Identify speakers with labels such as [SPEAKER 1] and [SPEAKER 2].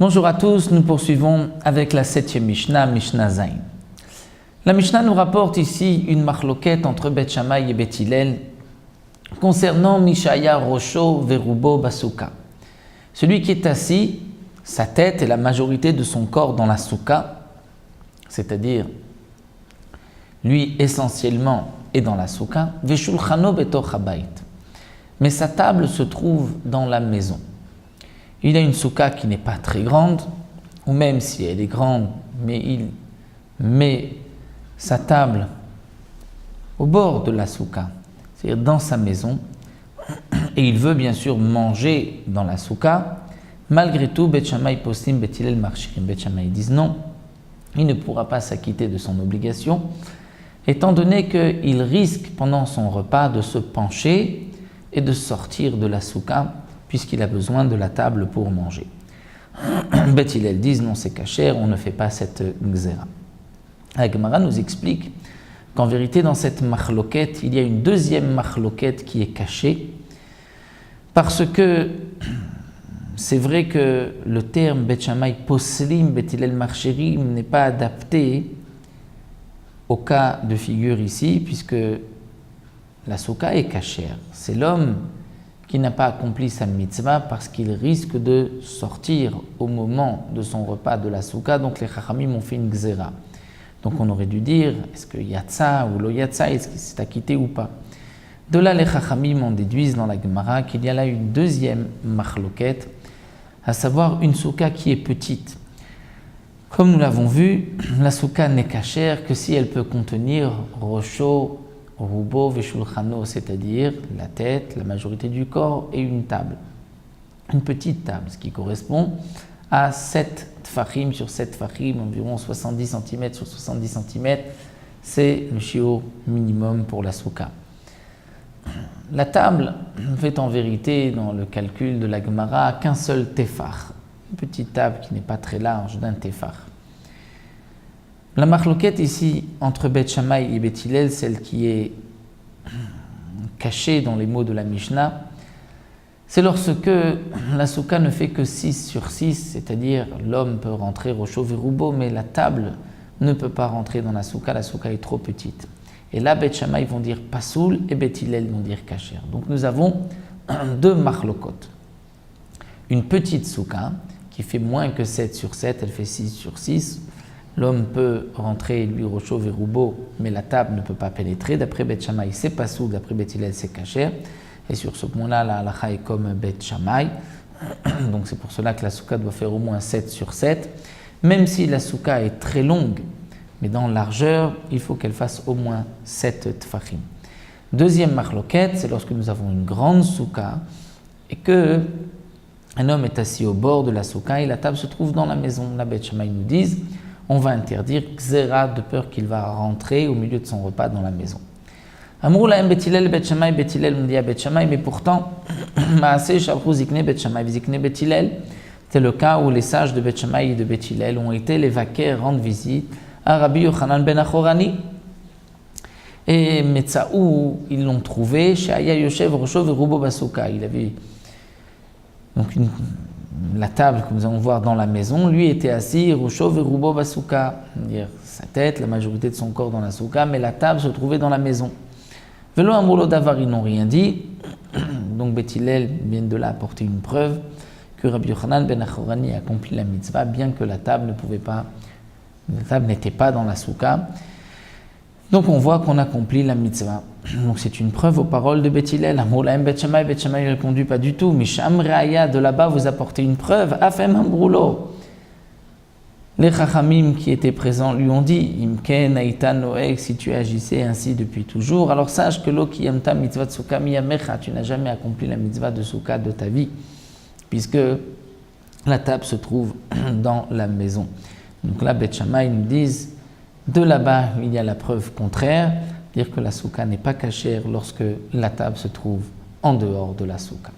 [SPEAKER 1] Bonjour à tous, nous poursuivons avec la 7e Mishnah, Mishnah Zayin. La Mishnah nous rapporte ici une marloquette entre Beth Shammai et Beth Hillel concernant Mishaya Rosho Verubo Basuka. Celui qui est assis, sa tête et la majorité de son corps dans la souka, c'est-à-dire lui essentiellement est dans la souka, Veshulchano Betoch Habayit. Mais sa table se trouve dans la maison. Il a une souka qui n'est pas très grande, ou même si elle est grande, mais il met sa table au bord de la souka, c'est-à-dire dans sa maison, et il veut bien sûr manger dans la souka. Malgré tout, Beth Shammai postim, Beth Hillel marchirim. Beth Shammai disent non, il ne pourra pas s'acquitter de son obligation, étant donné qu'il risque pendant son repas de se pencher et de sortir de la souka, puisqu'il a besoin de la table pour manger. Beth Hillel disent non, c'est kasher, on ne fait pas cette gzera. La Gemara nous explique qu'en vérité, dans cette marloquette, il y a une deuxième marloquette qui est cachée, parce que c'est vrai que le terme Beth Shammai poslim, Beth Hillel marchirim n'est pas adapté au cas de figure ici, puisque la souka est cachère. C'est l'homme qui n'a pas accompli sa mitzvah parce qu'il risque de sortir au moment de son repas de la souka, donc les chachamim ont fait une gzera. Donc on aurait dû dire, est-ce que yatsa ou lo yatsa, est-ce qu'il s'est acquitté ou pas? De là, les chachamim en déduisent dans la Gemara qu'il y a là une deuxième marloquette, à savoir une souka qui est petite. Comme nous l'avons vu, la souka n'est cachère que si elle peut contenir rosho, rubo, veshulchano, c'est-à-dire la tête, la majorité du corps et une table. Une petite table, ce qui correspond à 7 tfachim sur 7 tfachim, environ 70 cm sur 70 cm, c'est le shiur minimum pour la souka. La table fait en vérité, dans le calcul de la Gemara, qu'un seul tefach, une petite table qui n'est pas très large d'un tefach. La marloquette ici entre Beth Shammai et Beth Hillel, celle qui est cachée dans les mots de la Mishnah, c'est lorsque la souka ne fait que 6 sur 6, c'est-à-dire l'homme peut rentrer au Verubo, mais la table ne peut pas rentrer dans la souka est trop petite. Et là, Beth Shammai vont dire pasoul et Beth Hillel vont dire kasher. Donc nous avons deux marlokot. Une petite souka qui fait moins que 7 sur 7, elle fait 6 sur 6. L'homme peut rentrer, lui, Rocho Verubo, mais la table ne peut pas pénétrer. D'après Beth Shammai, c'est pasoul, d'après Beth Hillel, c'est kasher. Et sur ce point-là, la halacha est comme Beth Shammai. Donc c'est pour cela que la souka doit faire au moins 7 sur 7. Même si la souka est très longue, mais dans largeur, il faut qu'elle fasse au moins 7 tfachim. Deuxième marloquette, c'est lorsque nous avons une grande souka et que un homme est assis au bord de la souka et la table se trouve dans la maison. La Beth Shammai nous disent, on va interdire gzera de peur qu'il va rentrer au milieu de son repas dans la maison. Amrou lahem Beth Hillel, Beth Shammai, Beth Hillel, on dit à Beth Shammai, mais pourtant, Maaseh shavru zikne Beth Shammai, zikne Beth Hillel, c'est le cas où les sages de Beth Shammai et de Beth Hillel ont été les vaquers rendre visite à Rabbi Yochanan ben Achorani. Et Metzaou, ils l'ont trouvé chez Aya Yoshev Rosho Verubo Basuka. Il avait donc la table que nous allons voir dans la maison, lui était assis Rosho Verubo Basuka, c'est-à-dire sa tête, la majorité de son corps dans la souka, mais la table se trouvait dans la maison. Velo Amrulo Davar, ils n'ont rien dit. Donc Beth Hillel vient de là apporter une preuve que Rabbi Yochanan ben Achorani a accompli la mitzvah, bien que la table n'était pas dans la souka. Donc on voit qu'on accomplit la mitzvah. Donc c'est une preuve aux paroles de Beth Hillel. Amrou lahem Beth Shammai, Beth Shammai ne répondit pas du tout. Misham Reaya, de là-bas vous apportez une preuve. Afem Ambroulo. Les chachamim qui étaient présents lui ont dit, Imken Aïta Noeg, si tu agissais ainsi depuis toujours, alors sache que lo kiyamta mitzvah de souka miyamecha, tu n'as jamais accompli la mitzvah de souka de ta vie, puisque la table se trouve dans la maison. Donc là, Beth Shammai nous disent, de là-bas, il y a la preuve contraire, dire que la souka n'est pas cachère lorsque la table se trouve en dehors de la souka.